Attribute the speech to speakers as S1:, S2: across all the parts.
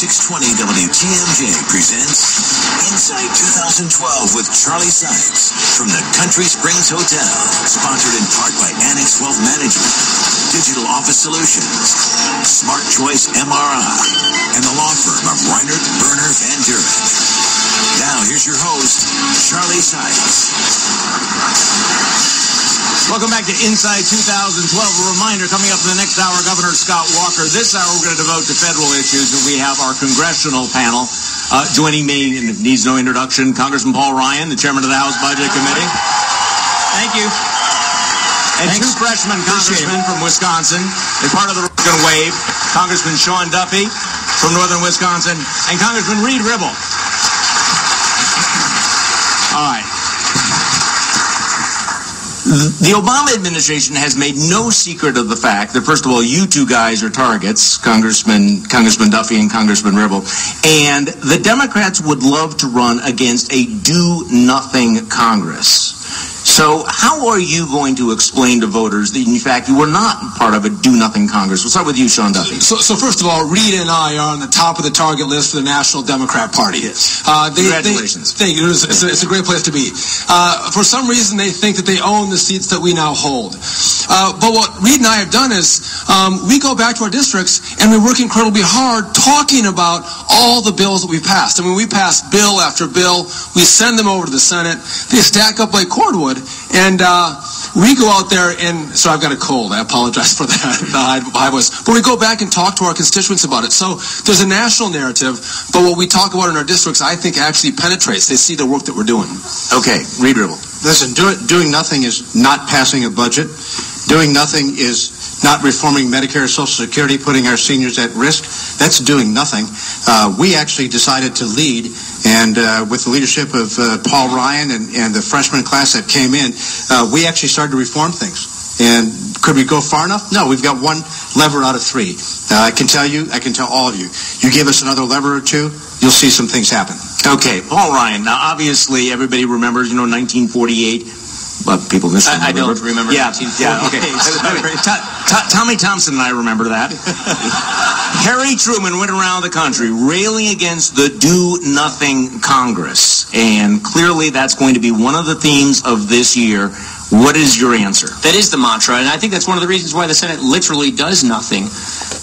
S1: 620 WTMJ presents Insight 2012 with Charlie Sides from the Country Springs Hotel, sponsored in part by Annex Wealth Management, Digital Office Solutions, Smart Choice MRI, and the law firm of Reinert, Berner, Van Duren. Now, here's your host, Charlie Sides.
S2: Welcome back to Inside 2012. A reminder, coming up in the next hour, Governor Scott Walker. This hour, we're going to devote to federal issues, and we have our congressional panel. Joining me, and it needs no introduction, Congressman Paul Ryan, the chairman of the House Budget Committee. Thank you. And two freshman congressmen from Wisconsin, as part of the Republican wave, Congressman Sean Duffy from northern Wisconsin, and Congressman Reid Ribble. All right. The Obama administration has made no secret of the fact that, first of all, you two guys are targets, Congressman Duffy and Congressman Ribble, and the Democrats would love to run against a do-nothing Congress. So how are you going to explain to voters that, in fact, you were not part of a do-nothing Congress? We'll start with you, Sean Duffy.
S3: So first of all, Reid and I are on the top of the target list for the National Democrat Party.
S2: Yes. Congratulations.
S3: Thank you. It's a great place to be. For some reason, they think that they own the seats that we now hold. But what Reid and I have done is we go back to our districts and we work incredibly hard talking about all the bills that we passed. I mean, we pass bill after bill. We send them over to the Senate. They stack up like cordwood. And we go out there and, so I've got a cold. I apologize for that, the high voice. But we go back and talk to our constituents about it. So there's a national narrative, but what we talk about in our districts, I think, actually penetrates. They see the work that we're doing.
S2: Okay, Reid Ribble.
S4: Listen, doing nothing is not passing a budget. Doing nothing is not reforming Medicare, Social Security, putting our seniors at risk. That's doing nothing. We actually decided to lead, and with the leadership of Paul Ryan and the freshman class that came in, we actually started to reform things. And could we go far enough? No, we've got one lever out of three. I can tell all of you, you give us another lever or two, you'll see some things happen.
S2: Okay, Paul Ryan. Now, obviously, everybody remembers, 1948. But people misremember.
S5: I don't remember.
S2: Yeah,
S5: 1948.
S2: Okay. Tommy Thompson and I remember that. Harry Truman went around the country railing against the do-nothing Congress. And clearly that's going to be one of the themes of this year. What is your answer?
S5: That is the mantra, and I think that's one of the reasons why the Senate literally does nothing.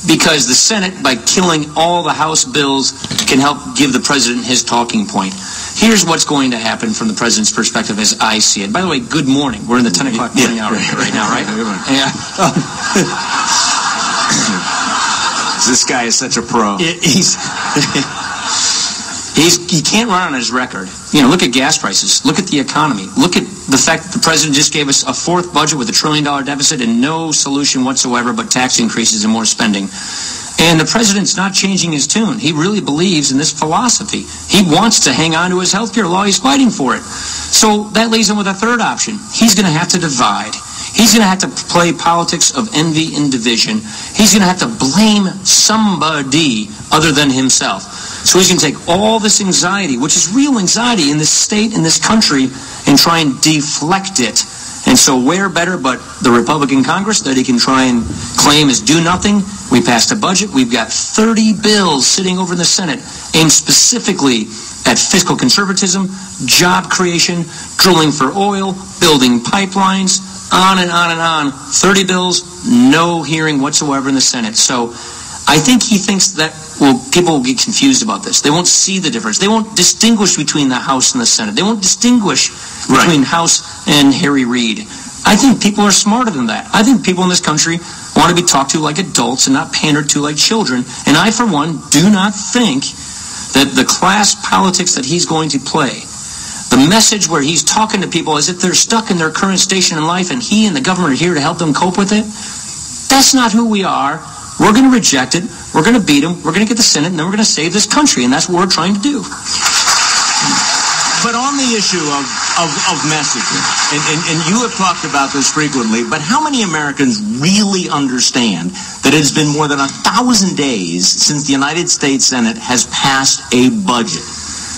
S5: Because the Senate, by killing all the House bills, can help give the president his talking point. Here's what's going to happen from the president's perspective as I see it. By the way, good morning. We're in the 10 o'clock morning hour right now, right? Yeah.
S2: This guy is such a pro.
S5: He can't run on his record. Look at gas prices. Look at the economy. Look at the fact that the president just gave us a fourth budget with $1 trillion deficit and no solution whatsoever but tax increases and more spending. And the president's not changing his tune. He really believes in this philosophy. He wants to hang on to his health care law. He's fighting for it. So that leaves him with a third option. He's going to have to divide. He's going to have to play politics of envy and division. He's going to have to blame somebody other than himself. So he's going to take all this anxiety, which is real anxiety in this state, in this country, and try and deflect it. And so where better but the Republican Congress that he can try and claim is do nothing? We passed a budget. We've got 30 bills sitting over in the Senate aimed specifically at fiscal conservatism, job creation, drilling for oil, building pipelines, on and on and on. 30 bills, no hearing whatsoever in the Senate. So I think he thinks that people will get confused about this. They won't see the difference. They won't distinguish between the House and the Senate. They won't distinguish between House and Harry Reid. I think people are smarter than that. I think people in this country want to be talked to like adults and not pandered to like children. And I, for one, do not think that the class politics that he's going to play, the message where he's talking to people as if they're stuck in their current station in life and he and the government are here to help them cope with it, that's not who we are. We're going to reject it. We're going to beat them. We're going to get the Senate, and then we're going to save this country, and that's what we're trying to do.
S2: But on the issue of messaging, and you have talked about this frequently, but how many Americans really understand that it has been more than 1,000 days since the United States Senate has passed a budget?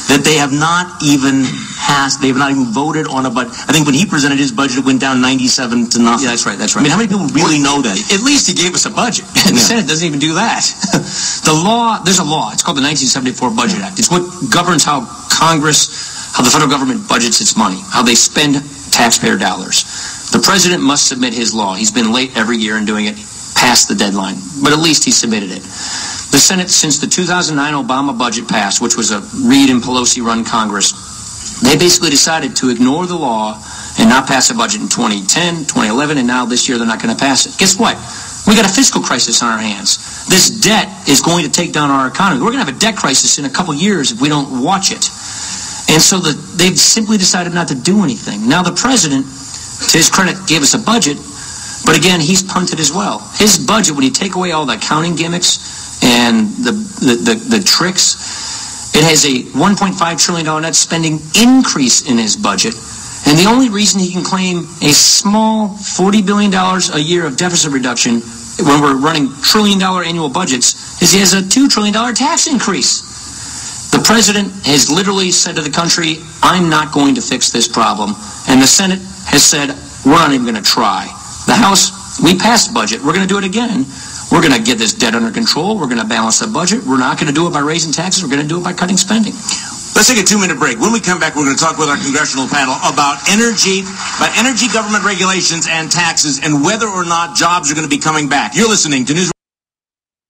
S6: that they have not even passed, they have not even voted on a budget. I think when he presented his budget, it went down 97 to nothing.
S5: Yeah, that's right.
S6: I mean, how many people really know that?
S2: At least he gave us a budget.
S5: And the Senate doesn't even do that. There's a law. It's called the 1974 Budget Act. It's what governs how the federal government budgets its money, how they spend taxpayer dollars. The president must submit his law. He's been late every year in doing it past the deadline, but at least he submitted it. The Senate, since the 2009 Obama budget passed, which was a Reid and Pelosi-run Congress, they basically decided to ignore the law and not pass a budget in 2010, 2011, and now this year they're not going to pass it. Guess what? We got a fiscal crisis on our hands. This debt is going to take down our economy. We're going to have a debt crisis in a couple years if we don't watch it. And so they've simply decided not to do anything. Now the president, to his credit, gave us a budget, but again, he's punted as well. His budget, when you take away all the accounting gimmicks and the tricks, it has a $1.5 trillion net spending increase in his budget. And the only reason he can claim a small $40 billion a year of deficit reduction when we're running $1 trillion annual budgets is he has a $2 trillion tax increase. The president has literally said to the country, I'm not going to fix this problem. And the Senate has said, we're not even going to try. The House, we passed budget. We're going to do it again. We're going to get this debt under control. We're going to balance the budget. We're not going to do it by raising taxes. We're going to do it by cutting spending.
S6: Let's take a 2-minute break. When we come back, we're going to talk with our congressional panel about energy government regulations and taxes and whether or not jobs are going to be coming back. You're listening to News